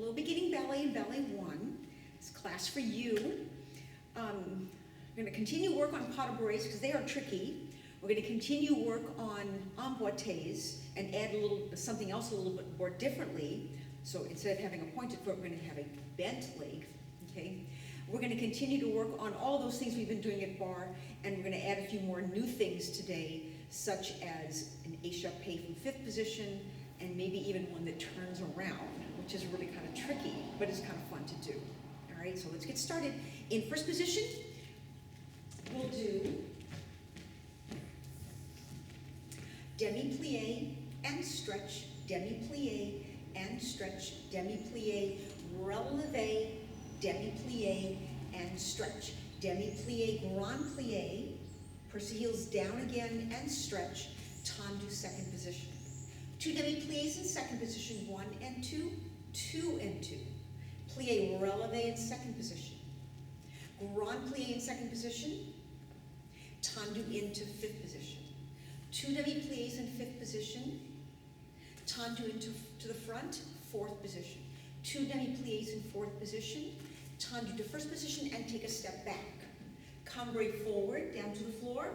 Hello, Beginning Ballet and Ballet I. It's a class for you. We're going to continue work on pas de bourrées because they are tricky. We're going to continue work on emboîtés and add something else a little bit more differently. So instead of having a pointed foot, we're going to have a bent leg. Okay. We're going to continue to work on all those things we've been doing at Barre, and we're going to add a few more new things today, such as an échappé from fifth position, and maybe even one that turns around, which is really kind of tricky, but it's kind of fun to do. All right, so let's get started. In first position, we'll do demi-plie and stretch, demi-plie and stretch, demi-plie, releve, demi-plie and stretch, demi-plie, grand plie, press the heels down again and stretch, tendu second position. Two demi-plies in second position, 1 and 2, 2 and 2. Plie releve in second position. Grand plie in second position, tendu into fifth position. Two demi-plies in fifth position, tendu into the front, fourth position. Two demi-plies in fourth position, tendu to first position and take a step back. Cambre forward, down to the floor.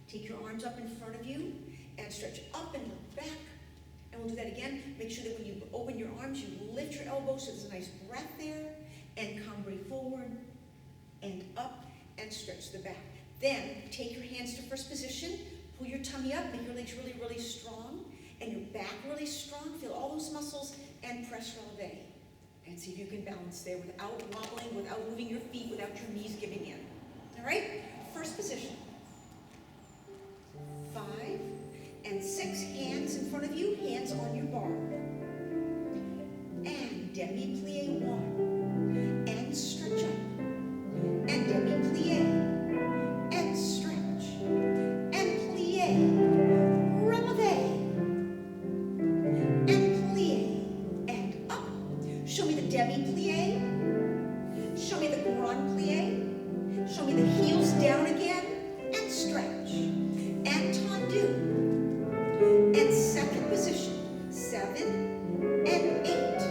Take your arms up in front of you and stretch up and back. And we'll do that again. Make sure that when you open your arms, you lift your elbows so there's a nice breath there. And cambre forward and up and stretch the back. Then take your hands to first position. Pull your tummy up, make your legs really, really strong. And your back really strong. Feel all those muscles and press releve. And see if you can balance there without wobbling, without moving your feet, without your knees giving in. All right? First position. 5 and 6, hands in front of you, hands on your bar. And demi-plie 1. And stretch up. And demi-plie. And stretch. And plie. Releve. And plie. And up. Show me the demi-plie. Show me the grand plie. Show me the heels down again. And stretch. And tendu. And second position, 7 and 8,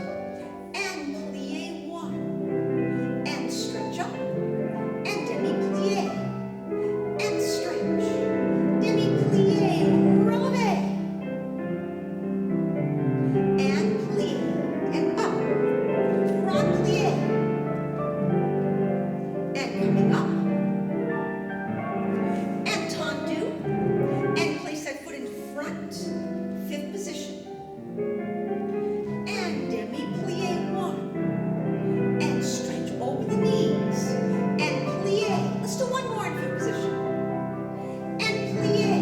and plie 1, and stretch up, and demi-plie, and stretch, demi-plie, releve, and plie, and up, grand plie, and coming up, and tendu, and place that foot in front, fifth position, and demi-plie 1, and stretch over the knees, and plie. Let's do one more in fifth position, and plie,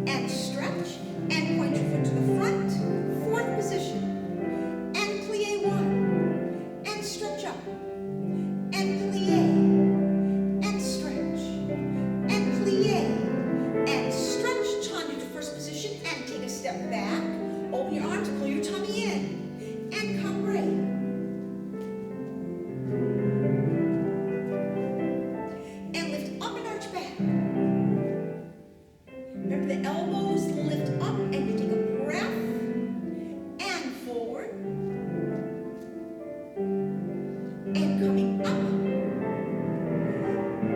and stretch, and point your foot to the front, fourth position, and plie 1, and stretch up, and plie, and stretch, and plie, and stretch, tendu to first position, and take a step back. Open your arms, pull your tummy in, and cambre. And lift up and arch back. Remember the elbows lift up, and you take a breath, and forward, and coming up,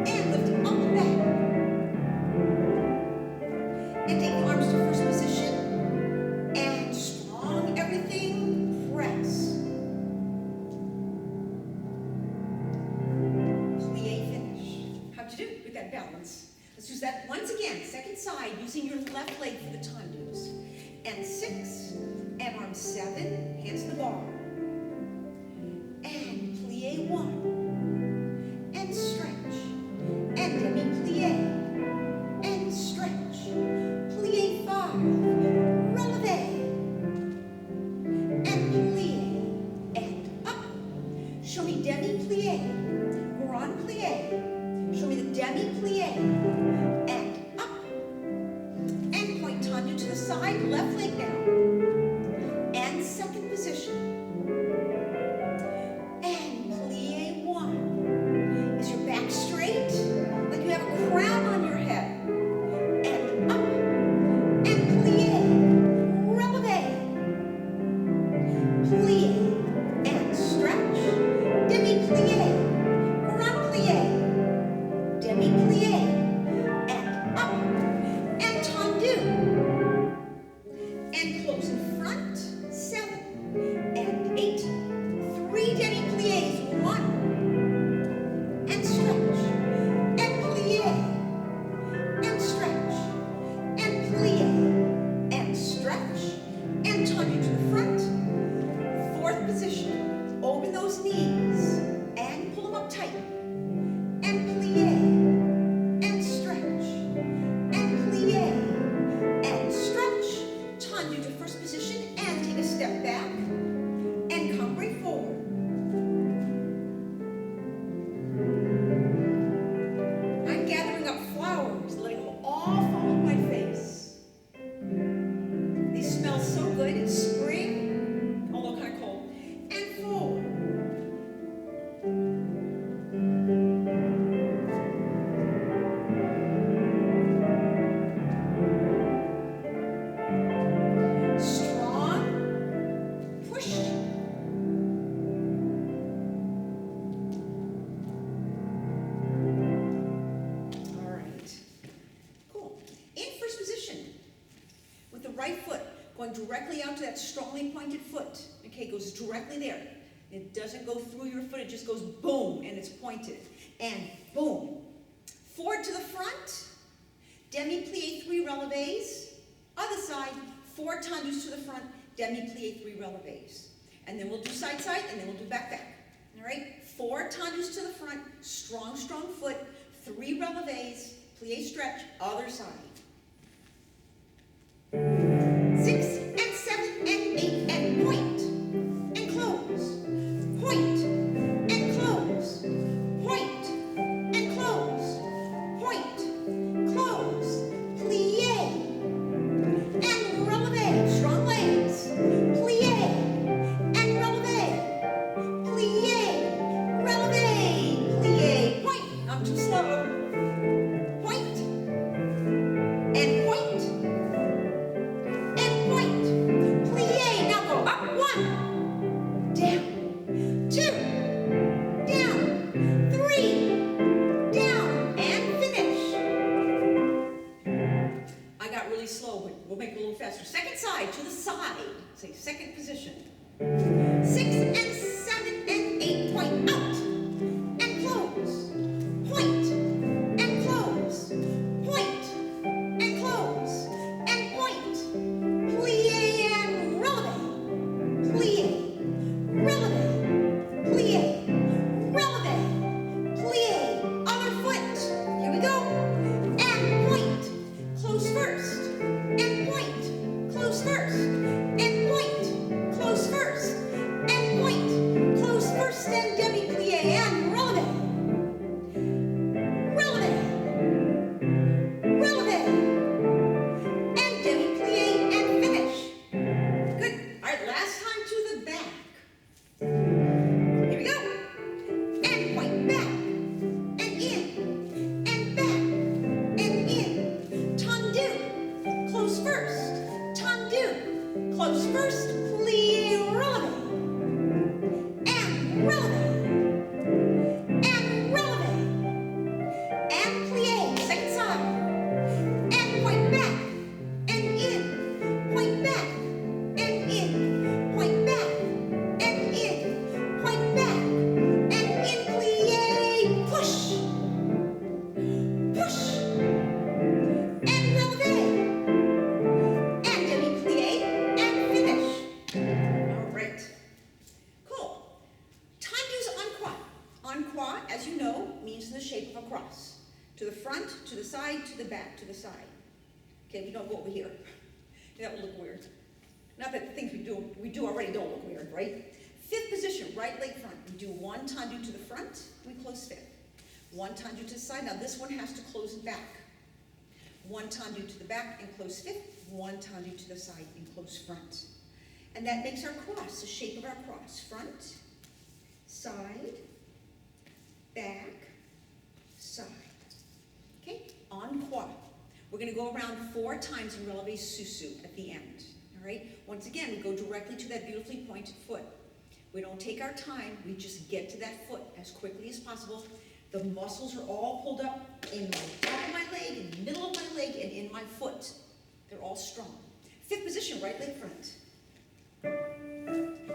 and lift up and back. And take the arms to first position, and strong everything, press. Plie finish. How'd you do with that balance? Let's use that once again, second side, using your left leg for the tendus. And 6, and arm 7, hands to the bar. And plie 1, and stretch, and demi-plie, and stretch, plie 5, releve, and plie, and up. Show me demi-plie, grand plie. Show me the demi-plie, and up. And point tendu to the side, left leg down, and second position. And plie 1. Is your back straight? Like you have a crown on your head. And up, and plie, releve, plie, those knees and pull them up tight. And plie and stretch. And plie and stretch. Tendu to first position and take a step back. And come right forward. I'm gathering up flowers, letting them all fall on my face. These smell so good. It's spring, although kind of cold. And forward. Strong. Push. All right. Cool. In first position, with the right foot going directly out to that strongly pointed foot. Okay, goes directly there. It doesn't go through your foot, it just goes boom, and it's pointed. And boom. Forward to the front. Demi-plie 3 relevés. Other side, 4 tendus to the front. Demi-plie 3 relevés. And then we'll do side-side, and then we'll do back-back. All right? 4 tendus to the front. Strong, strong foot. 3 relevés. Plie stretch. Other side. 6 and 7 and 8 and point. And close. Point. And close. Point. And close. Point. Close. Plie. And relevé. Strong legs. Plie. And relevé. Plie. Relevé. Plie. Point. Not too slow. Point. And point. And point. Plie. Now go up. 1. Down. 2. Down. 3. Down. And finish. I got really slow, but we'll make it a little faster. Second side, to the side. Say second position. 6 and 7 and 8. Point out. And close. Point. And close. Point. And close. And point. Plie and relevé. Plie. Relevé. Plie. Relevé. Plie. Other foot. Here we go. And point. Close first. And point. Close first. And point. Close first. And point. Close first. And demi-plie. And relevé. Relevé. Relevé. And demi-plie and finish. Good. All right, last time to the back. Here we go. And point back. And in. And back. And in. Tendu. Close first. Tendu. Close first. Plie relevé. And relevé. And relevé. And plie. Second side. And point back. And in. Point back. And in. Point back. And in. Point back. And in. Plie. Push. Push. And relevé. And demi-plie. And finish. All right. Cool. Tendus en croix. En croix, as you know, means in the shape of a cross. To the front, to the side, to the back, to the side. Okay, we don't go over here. That would look weird. Not that the things we do already don't look weird, right? Fifth position, right leg front. We do 1 tendu to the front, we close fifth. 1 tendu to the side. Now this one has to close it back. 1 tendu to the back and close fifth. 1 tendu to the side and close front. And that makes our cross, the shape of our cross. Front, side, back, side. Okay, en croix. We're going to go around 4 times in relevé susu at the end. All right. Once again, we go directly to that beautifully pointed foot. We don't take our time. We just get to that foot as quickly as possible. The muscles are all pulled up in the top of my leg, in the middle of my leg, and in my foot. They're all strong. Fifth position, right leg front.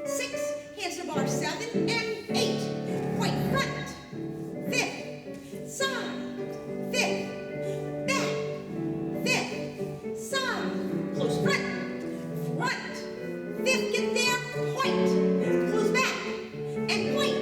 6, hands to bar, 7 and 8. Point front. Fifth, side, fifth, back, fifth, side, close front, front, fifth, get there, point, close back, and point,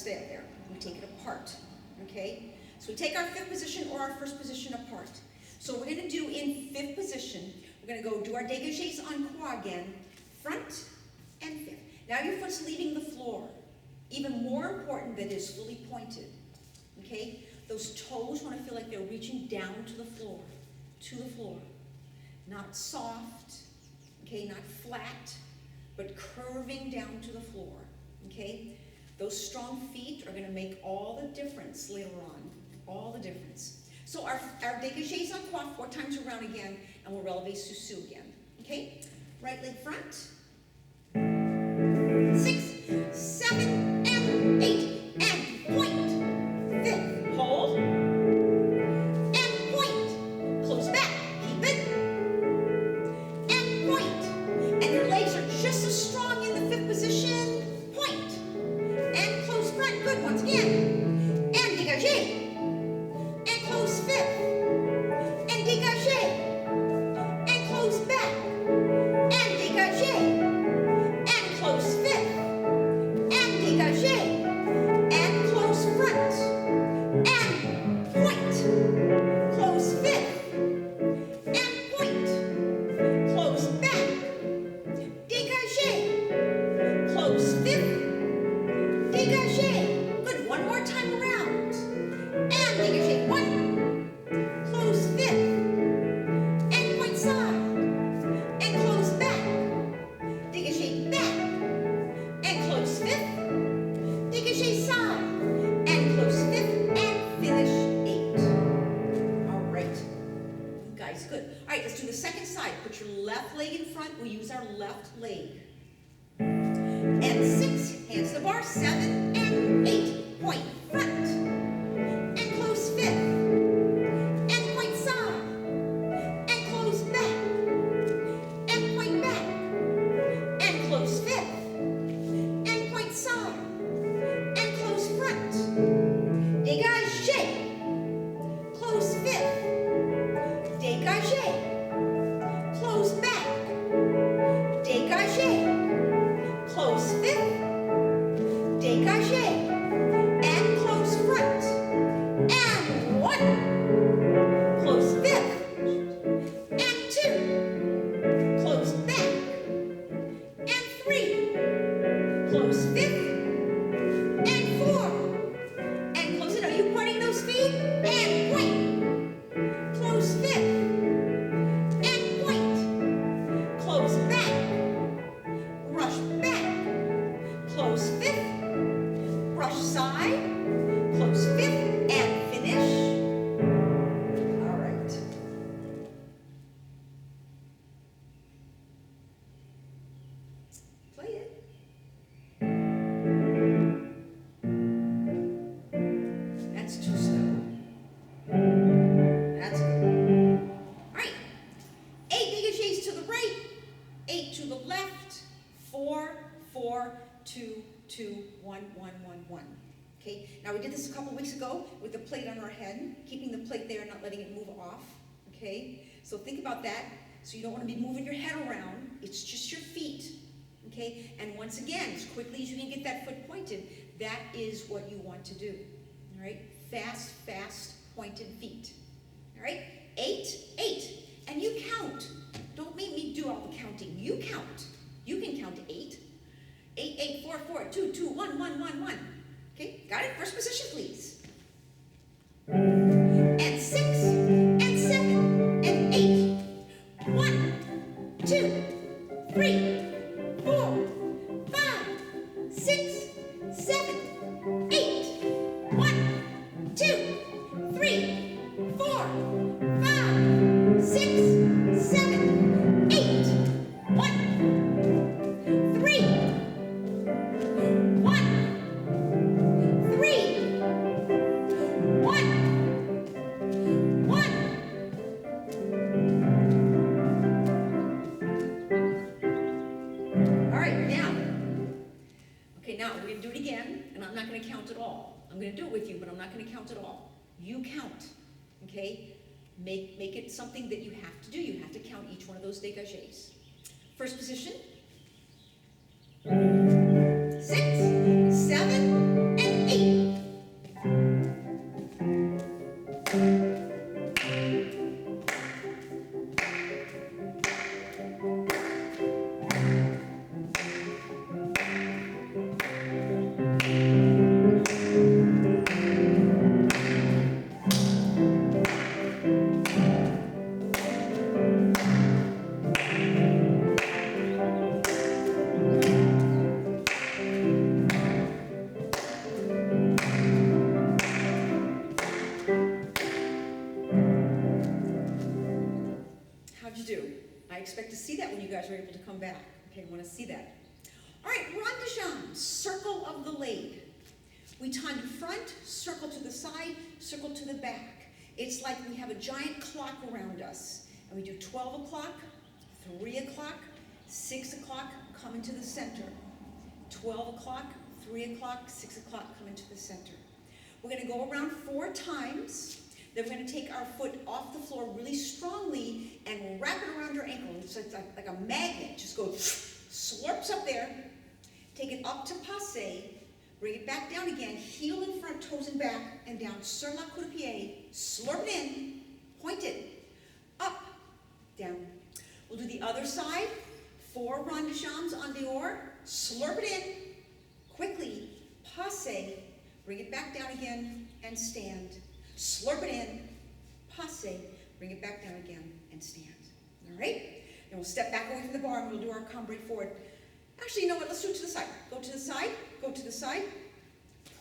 stay up there. We take it apart, okay? So we take our fifth position or our first position apart. So we're gonna do in fifth position, we're gonna go do our dégagés en croix again, front and fifth. Now your foot's leaving the floor. Even more important that it is fully pointed, okay? Those toes wanna feel like they're reaching down to the floor, Not soft, okay, not flat, but curving down to the floor, okay? Those strong feet are gonna make all the difference later on, all the difference. So our dégagés en croix 4 times around again, and we'll relevé sous sous again, okay? Right leg front. 6, 7, and 8, and point. Fifth, hold, and point. Close back, keep it, and point. And your legs are just as strong in the fifth position, point. And close front, good, once again. And dégagé. And close fifth. And dégagé. And close back. And dégagé. And close fifth. And dégagé. And close front. And point. Close fifth. And point. Close back. Dégagé. Close fifth. Dégagé. Good, one more time around. And dégagé. 1. Close fifth. And point side. And close back. Dégagé back. And close fifth. Dégagé side. And close fifth. And finish 8. All right. You guys, good. All right, let's do the second side. Put your left leg in front. We'll use our left leg. And 6, hands to the bar, 7 and 8, point front, and close fifth, and point side, and close back, and point back, and close fifth, and point side, and close front, dégagé, close fifth, dégagé, close back, dégagé, close fifth, dégagé, and close front, and 1, close fifth, and 2, close back, and 3, close fifth, and 4, and close it. Are you pointing those feet? And point, close fifth, and point, close back, rush back, close fifth, rush side, close fifth, and finish. All right. Play it. That's too slow. That's good. All right. 8 dégagés to the right, 8 to the left, 4, 4, 2, 2, 1, 1, 1, 1. Okay, now we did this a couple weeks ago with the plate on our head, keeping the plate there, not letting it move off. Okay, so think about that. So you don't want to be moving your head around. It's just your feet. Okay, and once again, as quickly as you can get that foot pointed, that is what you want to do. All right, fast, fast, pointed feet. All right, 8, 8, and you count. Don't make me do all the counting. You count. You can count 8. 8, 8, 4, 4, 2, 2, 1, 1, 1, 1. Okay, got it? First position, please. And 6, and 7, and 8. 1, 2, 3, 4, 5, 6, 7, 8. 1, 2, 3, 4, 5, 6, 7, 8. 1, 3, 1, 3, 1, 1. All right, now. Okay, now we're going to do it again, and I'm not going to count it all. I'm going to do it with you, but I'm not going to count it all. You count, okay? Make it something that you have to do. You have to count each one of those dégagés. First position. 6, 7, and 8. How'd you do? I expect to see that when you guys are able to come back. Okay, I want to see that. All right, rond de jambe, circle of the leg. We turn to front, circle to the side, circle to the back. It's like we have a giant clock around us. And we do 12 o'clock, 3 o'clock, 6 o'clock, come into the center. 12 o'clock, 3 o'clock, 6 o'clock, come into the center. We're going to go around 4 times. Then we're going to take our foot off the floor really strongly and wrap it around your ankle. It's like a magnet. Just go slurps up there. Take it up to passe. Bring it back down again. Heel in front, toes in back, and down. Sur la coup de pied. Slurp it in. Point it. Up. Down. We'll do the other side. 4 rond de jambes en dehors. Slurp it in. Quickly. Passe. Bring it back down again and stand. Slurp it in, passe, bring it back down again, and stand. All right? Then we'll step back away from the bar and we'll do our cambre forward. Actually, you know what? Let's do it to the side. Go to the side, go to the side.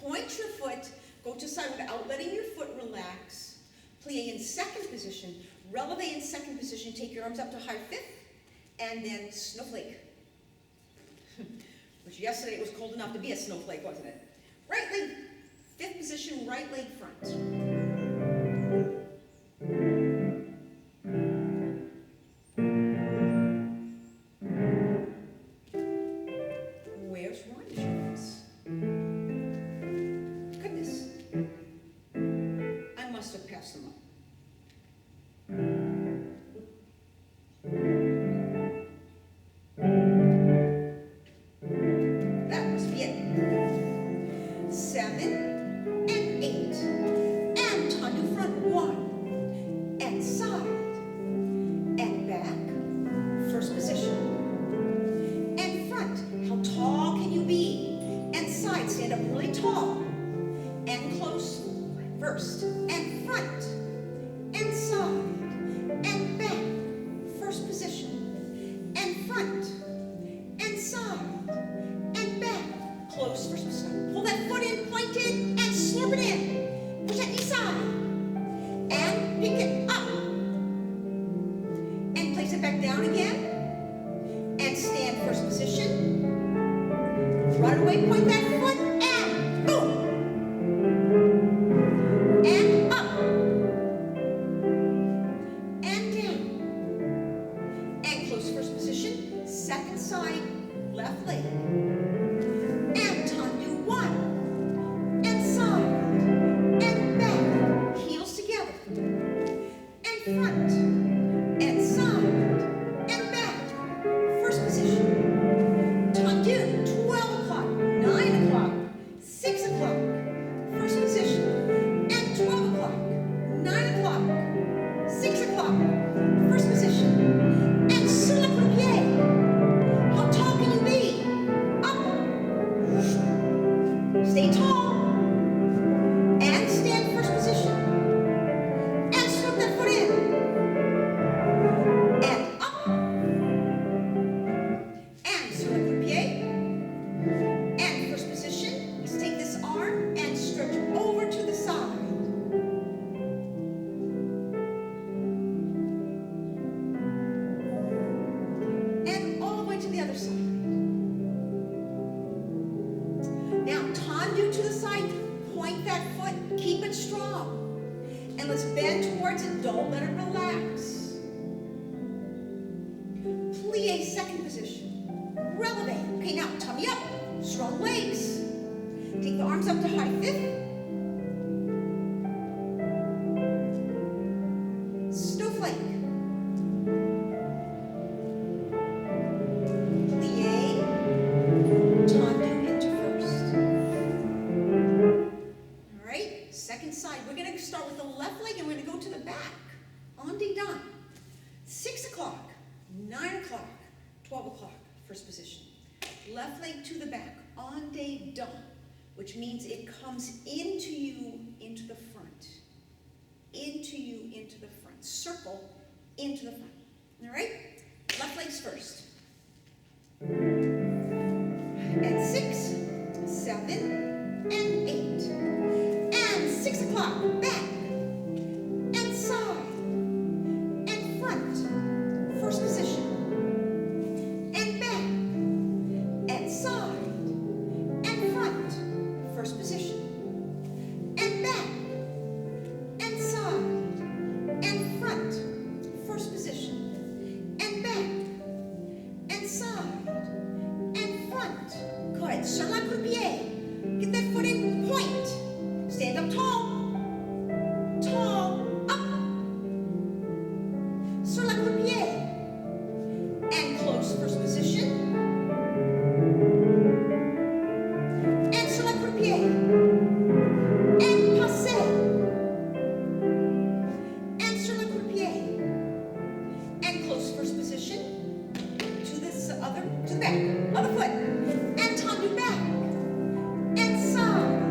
Point your foot, go to the side without letting your foot relax. Plie in second position, releve in second position. Take your arms up to high fifth, and then snowflake. Which yesterday it was cold enough to be a snowflake, wasn't it? Right leg, fifth position, right leg front. Where's rond de jambes? Goodness. I must have passed them up. That must be it. 7 and 8. And turn to front. 1. And side. And back. First position. And front. How tall can you be? And side. Stand up really tall. And close. First. And front. And side. And back. First position. And front. And side. And back. Close. First position. Pull that foot in, point it, and slurp it in. Push that knee side. And pick it up. And place it back down again. And stand first position. Right away, point that foot, and boom. And up. And down. And close first position. Second side, left leg. And turn to 1. And side. And back. Heels together. And front. And side. And back. First position. Turn to 12 o'clock. 9 o'clock. 6 o'clock. First position. And 12 o'clock. 9 o'clock. 6 o'clock. First position. And sur la coup de pied. How tall can you be? Up. Stay tall. And stand first position. And slip that foot in. And up. And sur la coup de pied. And first position. Let's take this arm and stretch over to the side. And all the way to the other side. Now, tendu to the side, point that foot, keep it strong. And let's bend towards it, don't let it relax. Plie, second position. Releve. Okay, now, tummy up, strong legs. Take the arms up to high fifth. Snowflake. Plie, tendu into first. All right, second side. We're going to start with the left leg and we're going to go to the back. On day done. 6 o'clock, 9 o'clock, 12 o'clock, first position. Left leg to the back, on day done, which means it comes into you, into the front. Into you, into the front. Circle into the front. All right? Left legs first. And 6, 7, and 8. And 6 o'clock, back. And side. And front. First position. And back. And side. And front. First position. And back. And side. And front. First position. And back. And side. And front. Good. Sur la croupier. Get that foot in point. Stand up tall. Tall. Up. Sur la croupier. And close first position. And sur la croupier. And passé. And sur la croupier. And close first position. To this other, to the back. Other foot. And tendu back. And side.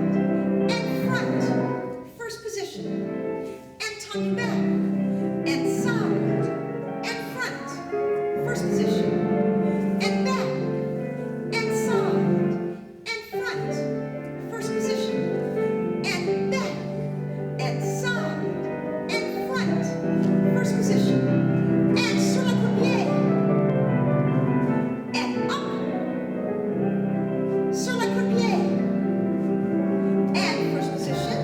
And front. First position. And tendu back. And side. And front. First position. And back. And side. And front. First position. And back. And side. And front. First position. And sur la croupier. And up. Sur la croupier. And first position.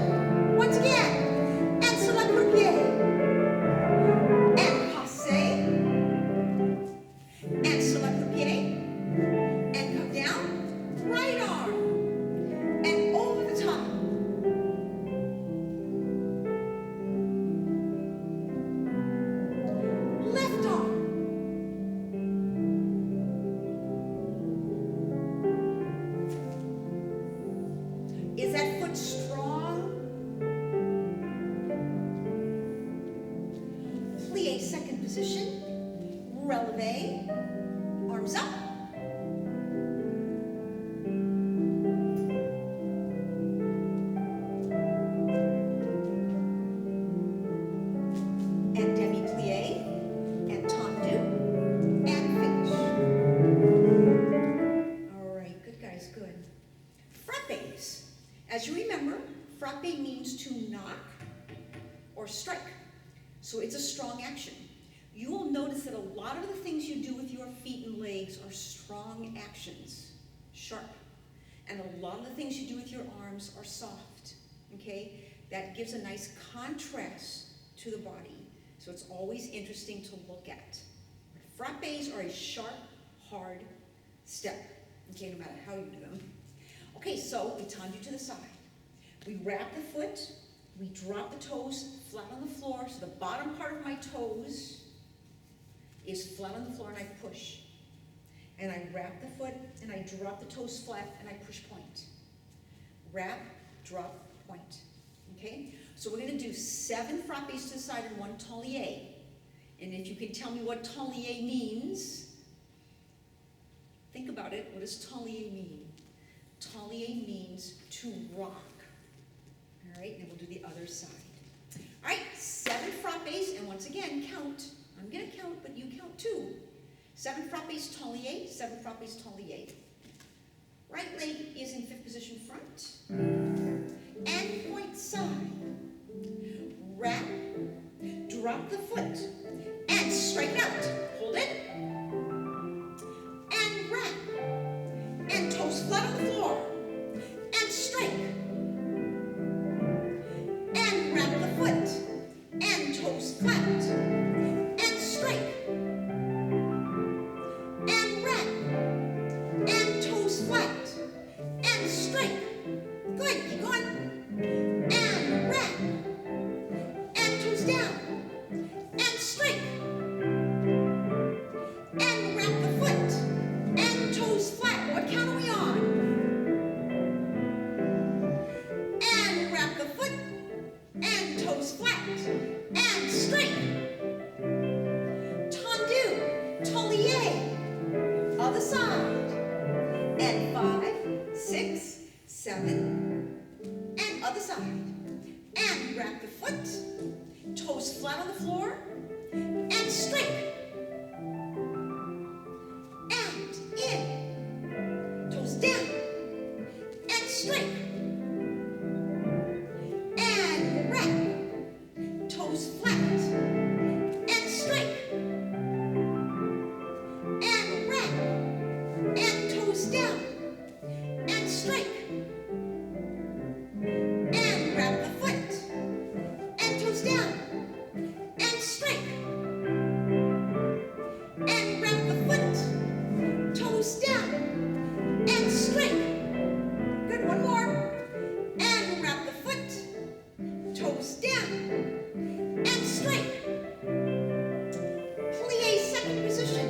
Once again. And sur la croupier. And passé. And sur la croupier. And come down. Right arm. And over the top. Left arm. Is that foot strong? Plie, second position. Releve. Arms up. And demi-plie. And tendu. And finish. All right, good guys, good. Frappes. As you remember, frappe means to knock or strike. So it's a strong action. You will notice that a lot of the things you do with your feet and legs are strong actions, sharp. And a lot of the things you do with your arms are soft, okay? That gives a nice contrast to the body. So it's always interesting to look at. Frappes are a sharp, hard step, okay, no matter how you do them. Okay, so we tendu to the side. We wrap the foot, we drop the toes flat on the floor, so the bottom part of my toes is flat on the floor, and I push. And I wrap the foot, and I drop the toes flat, and I push point. Wrap, drop, point. Okay? So we're going to do 7 frappes to the side and 1 talier. And if you can tell me what talier means, think about it. What does talier mean? Talier means to rock. All right, and then we'll do the other side. All right, 7 frappes, and once again, count. I'm going to count, but you count too. 7 frappes talier, 7 frappes talier. Right leg is in 5th position front. And point side. Wrap, drop the foot, and strike it out. Hold it. And wrap. And toes flat on the floor. And strike. And wrap the foot. And toes flat. And strike. And wrap. And toes flat. And strike. Good, keep going. And wrap. And toes down. And strike. toes flat on the floor, and straight. And in, toes down, and straight. And wrap, toes flat, and straight. And wrap, and toes down, and straight. And wrap the foot, and toes down, and straight. And wrap the foot, toes down, and straight. Good, one more. And wrap the foot, toes down, and straight. Plie second position,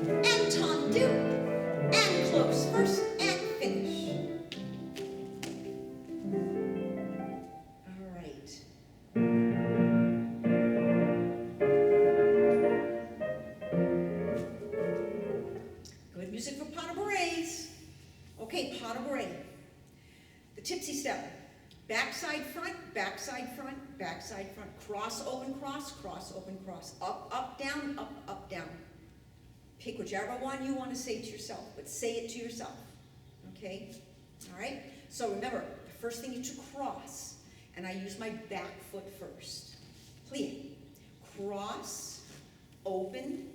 and tendu, and close first, and finish. All right. Good music for pas de bourrées. Okay, pas de bourrée. The tipsy step. Backside front, backside front, backside front. Cross, open, cross, cross, open, cross. Up, up, down, up, up, down. Pick whichever one you want to say to yourself, but say it to yourself. Okay? All right? So remember, the first thing is to cross. And I use my back foot first. Plie. Cross, open,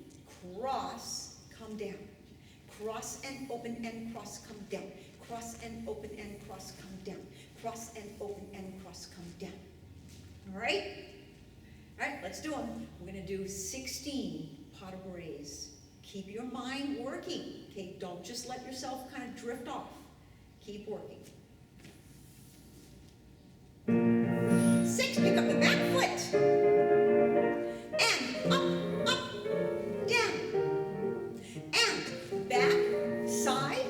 cross, come down. Cross and open and cross, come down. Cross and open and cross, come down. Cross and open and cross, come down. All right? All right, let's do them. We're going to do 16 pas de bourrées. Keep your mind working. Okay, don't just let yourself kind of drift off. Keep working. 6, pick up the back foot. And up, up, down. And back, side,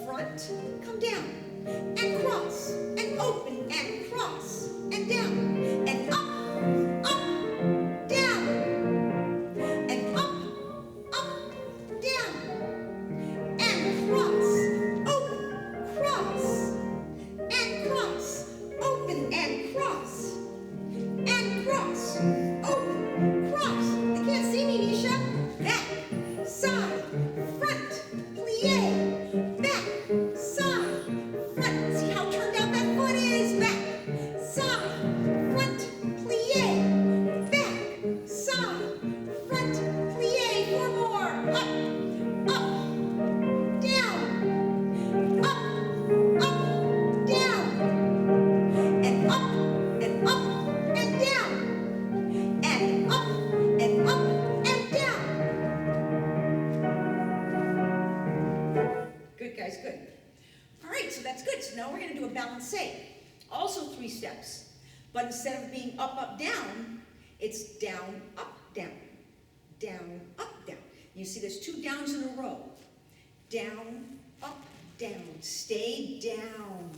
front, come down. And cross, and open, and cross, and down. And up, down. And up, down. And cross, open, cross, and cross, open, and cross, and cross, open, cross. They can't see me, Nisha. Back, side, front, plie, back, side, front. See how turned out that foot is? Back, side, front, plie, back, side, front, plie. 4 more. Up, down, down, and up, and up, and down, and up, and up, and down. Good, guys, good. All right, so that's good. So now we're going to do a balancé. Also 3 steps. But instead of being up, up, down, it's down, up, down. Down, up, down. You see there's 2 downs in a row. Down, up, down. Stay down.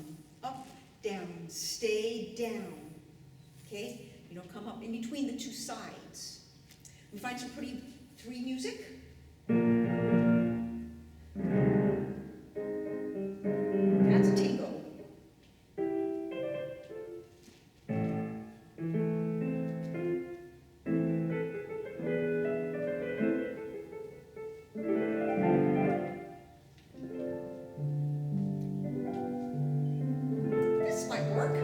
Up, down. Stay down. Okay? You don't come up in between the 2 sides. We find some pretty 3 music. That's a tango. This might work.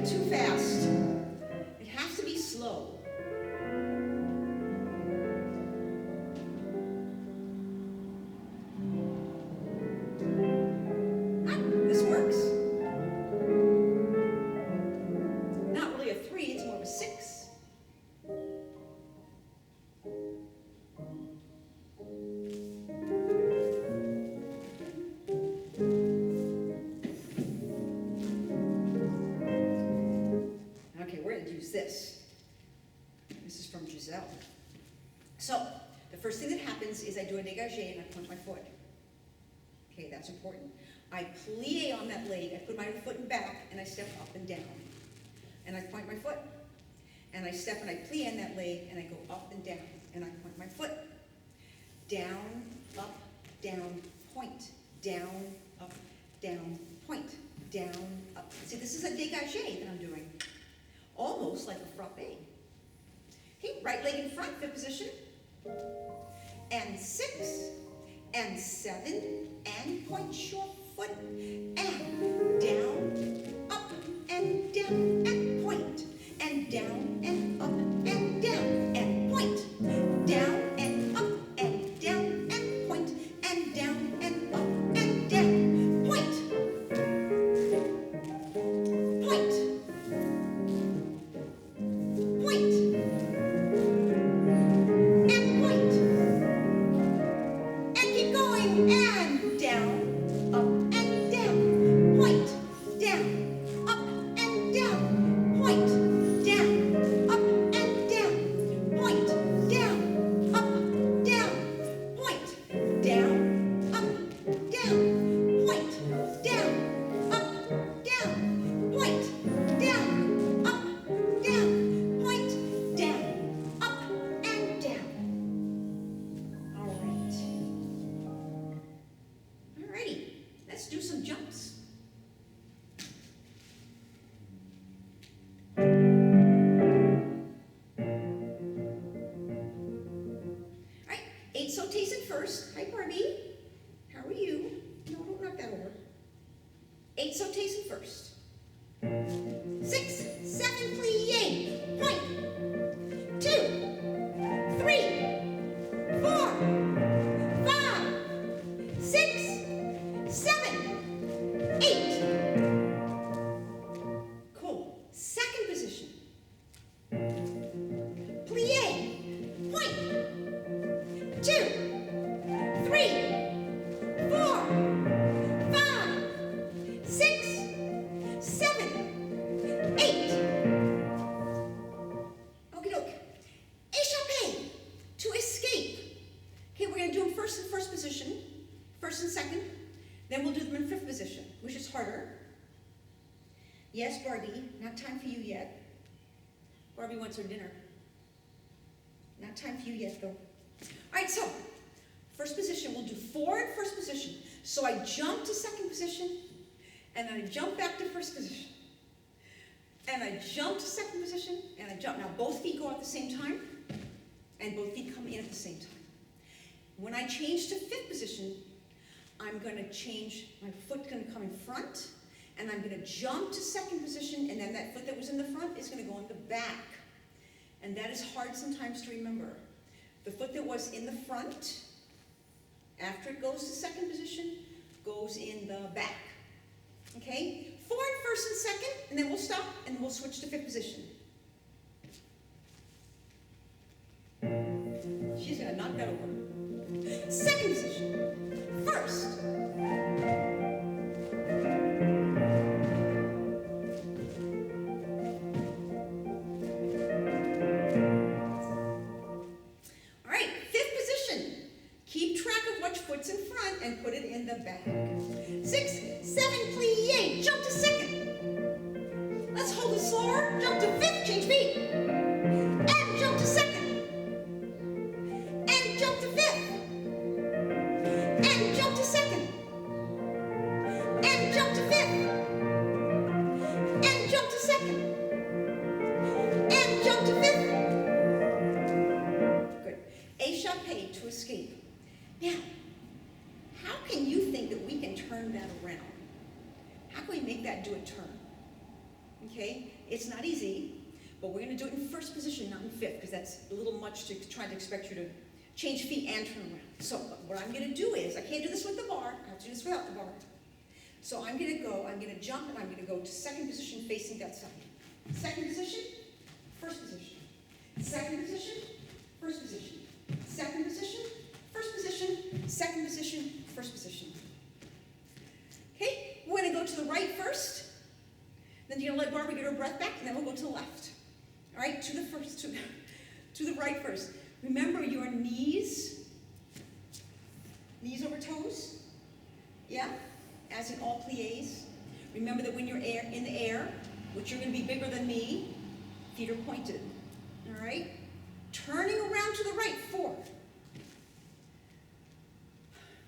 Too fast. It has to be slow. This works. Not really a 3, it's more of a 6. Okay, we're going to use this. This is from Giselle. So, the first thing that happens is I do a dégagé and I point my foot. Okay, that's important. I plie on that leg, I put my foot back, and I step up and down. And I point my foot, and I step and I plie in that leg, and I go up and down, and I point my foot. Down, up, down, point. Down, up, down, point. Down, up. See, this is a dégagé that I'm doing. Almost like a frappe. Okay, right leg in front, fifth position. And 6, and 7, and point your foot, and down, up, and down, and point, and down, and up, and down, and point, down, and up, and down, and point, and down, and up, and down, point, point, point, and point, and keep going, and down, up, and down, point, down, up, and down, point, down, up, and down, point, down, up, down, point, down, up, down, point, down, up, down, point, down, up, down, point, down, up, and down. All right. Alrighty, let's do some jumps. Alright, 8 sautés in first. Hi Barbie. How are you? No, don't knock that over. 8 sautés in first. 6, 7, plie. Point. 2, 3, 4, 5, 6, 7, 8. Cool. Second position. Plie. Point. 2, 3, 4, 5, 6, 7, 8. Okie doke. Échappé. To escape. Okay, we're going to do them first in first position, first and second. Then we'll do them in fifth position, which is harder. Yes, Barbie, not time for you yet. Barbie wants her dinner. Not time for you yet, though. All right, so first position, we'll do 4 in first position. So I jump to second position, and then I jump back to first position. And I jump to second position, and I jump. Now, both feet go out at the same time, and both feet come in at the same time. When I change to fifth position, I'm going to change, my foot's going to come in front, and I'm going to jump to second position, and then that foot that was in the front is going to go in the back. And that is hard sometimes to remember. The foot that was in the front, after it goes to second position, goes in the back. Okay? 4 in first and second, and then we'll stop, and we'll switch to fifth position. She's going to knock that over. Second position. First. All right, fifth position. Keep track of which foot's in front and put it in the back. 6, 7, plie. Jump to second. Let's hold it slower. Jump to fifth. Change feet. And jump to second. And jump to fifth. And jump to second. And jump to fifth. And jump to second. And jump to fifth. Good. Échappé, to escape. Now, how can you think that we can turn that around? How can we make that do a turn? Okay, it's not easy, but we're going to do it in first position, not in fifth, because that's a little much to try to expect you to change feet and turn around. So what I'm going to do is, I can't do this with the bar, I have to do this without the bar. So I'm going to jump, and I'm going to go to second position facing that side. Second position, first position. Second position, first position. Second position, first position, second position, first position. Okay, we're going to go to the right first. Then you're going to let Barbara get her breath back, and then we'll go to the left. All right, to the right first. Remember your knees over toes. Yeah, as in all pliés. Remember that when you're in the air, which you're going to be bigger than me. Feet are pointed. All right? Turning around to the right, 4.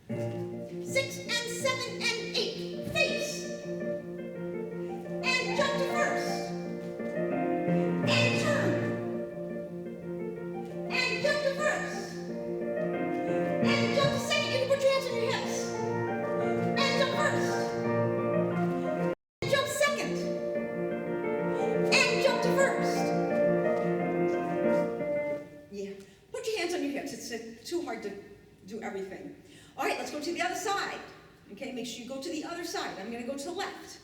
6 and 7 and 8. Face. And jump to first. And turn. And jump to first. And jump to second. You can put your hands on your hips. And jump first. And jump second. And jump to first. Yeah. Put your hands on your hips. It's too hard to do everything. All right, let's go to the other side. Okay, make sure you go to the other side. I'm going to go to the left.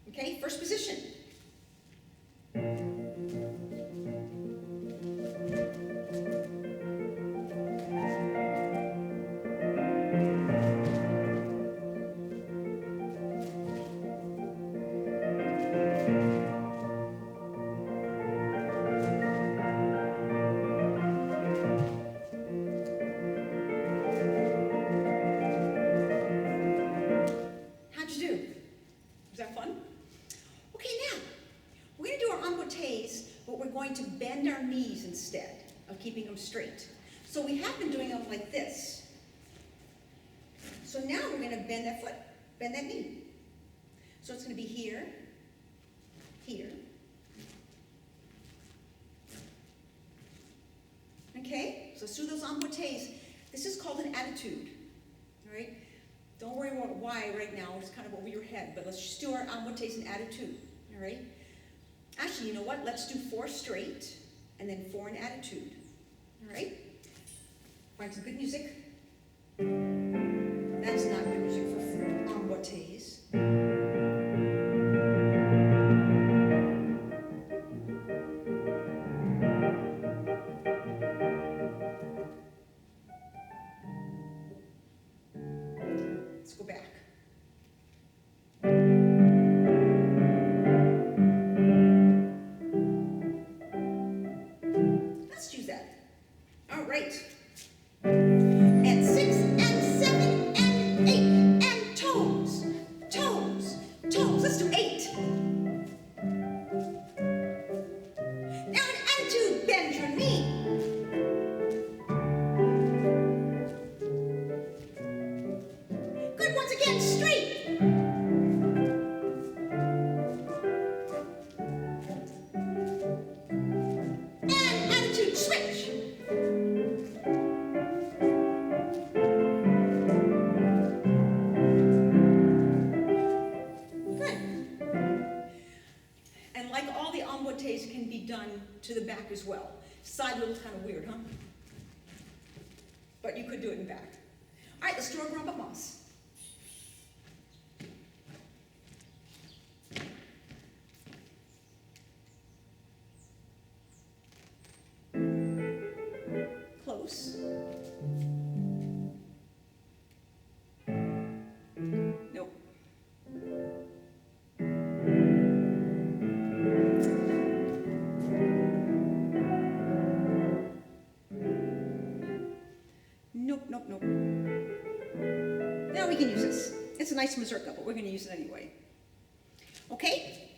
Okay, first position. How'd you do? Was that fun? Okay, now, we're going to do our emboîtés, but we're going to bend our knees instead of keeping them straight. So we have been doing them like this. So now we're going to bend that foot, bend that knee. So it's going to be here, here. Okay, so let's do those emboîtés. This is called an attitude, all right? Don't worry about why right now, it's kind of over your head, but let's just do our emboîtés and attitude, all right? Actually, you know what? Let's do 4 straight, and then 4 in attitude, all right? Find some good music. That's not good music for emboîtés. Let's go back. Let's choose that. All right. And 6 and 7 and 8 and toes, toes, toes. Let's do 8. Now in attitude, bend your knee. Good, once again, straight. And attitude, switch. Good. And like all the emboîtés can be done to the back as well. Side little's kind of weird, huh? But you could do it in back. All right, let's do our grand pas. Close. Nope. Nope, nope, nope. Now we can use this. It's a nice mazurka, but we're going to use it anyway. Okay?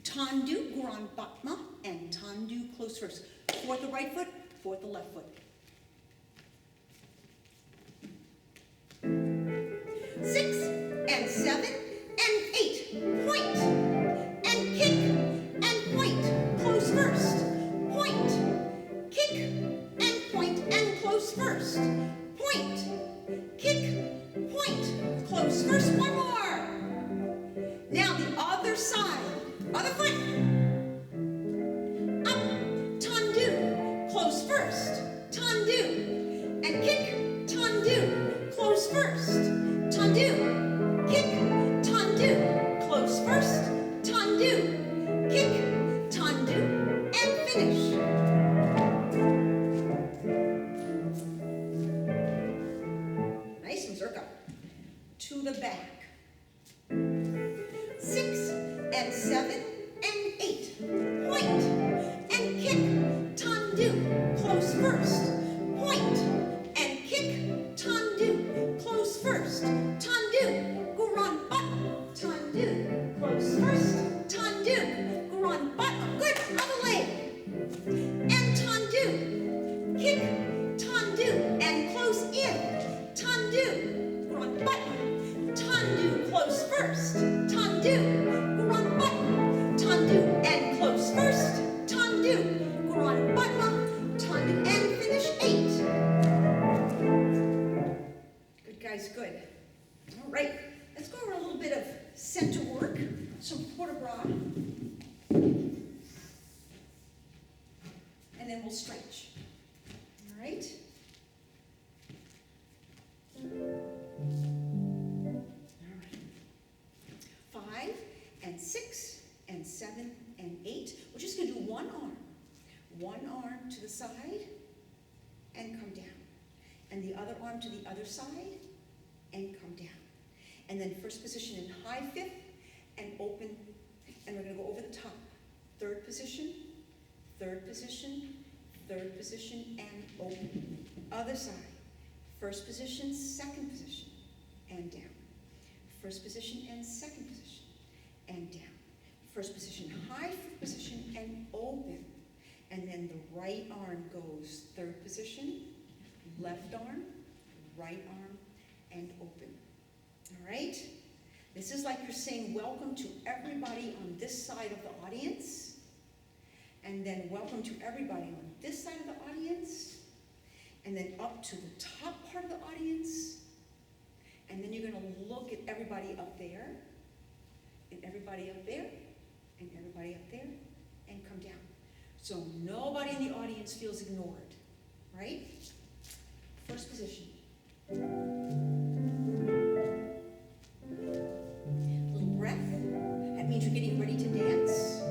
Tendu, grand battement, and tendu, close first. 4th the right foot, 4th the left foot. 6 and 7 and 8. Point and kick and point. Close first. Point. Kick and point and close first. Point. Kick. Point. Close first. One more. Now the other side. Other foot. Up. Tendu. Close first. Tendu. And kick. Tendu. Close first. Tendu. Kick. Tendu. Close first. Tendu. Kick. Tendu. And finish. Nice mazurka. To the back. 6 and 7 and 8. Point and kick. Tendu. Close first. Point and kick. Tendu. Close first. Tendu. Grand pas. Tendu. Close first. Tendu. rock. And then we'll stretch. All right? All right. 5 and 6 and 7 and 8. We're just going to do one arm. One arm to the side and come down. And the other arm to the other side and come down. And then first position in high fifth and open. And we're going to go over the top. Third position, third position, third position, and open. Other side. First position, second position, and down. First position and second position, and down. First position, high fifth position, and open. And then the right arm goes third position, left arm, right arm, and open. All right? This is like you're saying welcome to everybody on this side of the audience, and then welcome to everybody on this side of the audience, and then up to the top part of the audience, and then you're going to look at everybody up there, and everybody up there, and everybody up there, and come down. So nobody in the audience feels ignored, right? First position. Little breath. That means you're getting ready to dance.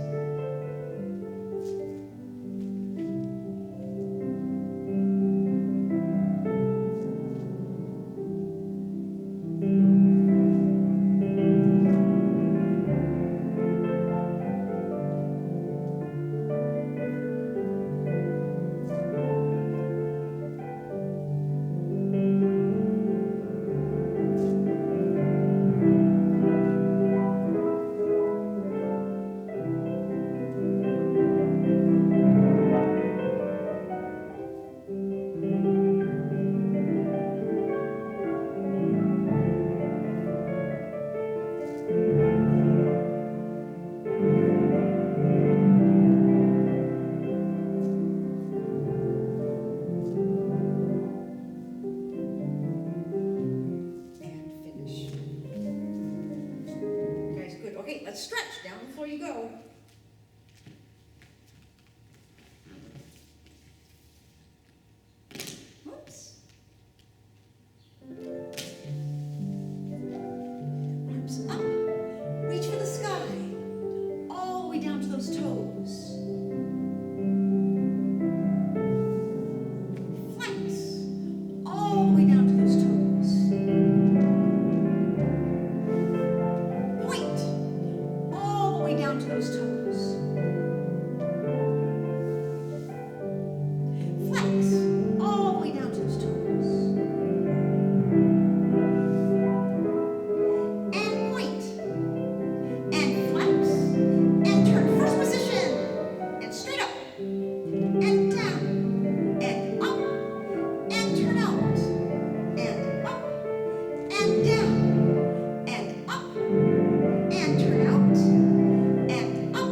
Stretch. Down before you go. Whoops. Arms up. Reach for the sky. All the way down to those toes. Flex. All the way down to those toes. Down to those toes. Flex all the way down to those toes. And point. And flex. And turn first position. And straight up. And down. And up. And turn out. And up. And down. And up. And turn out. And up,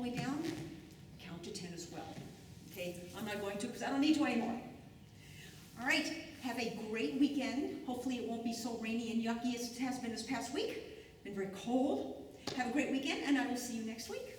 way down, count to 10 as well. Okay, I'm not going to because I don't need to anymore. All right, have a great weekend. Hopefully it won't be so rainy and yucky as it has been this past week. Been very cold. Have a great weekend, and I will see you next week.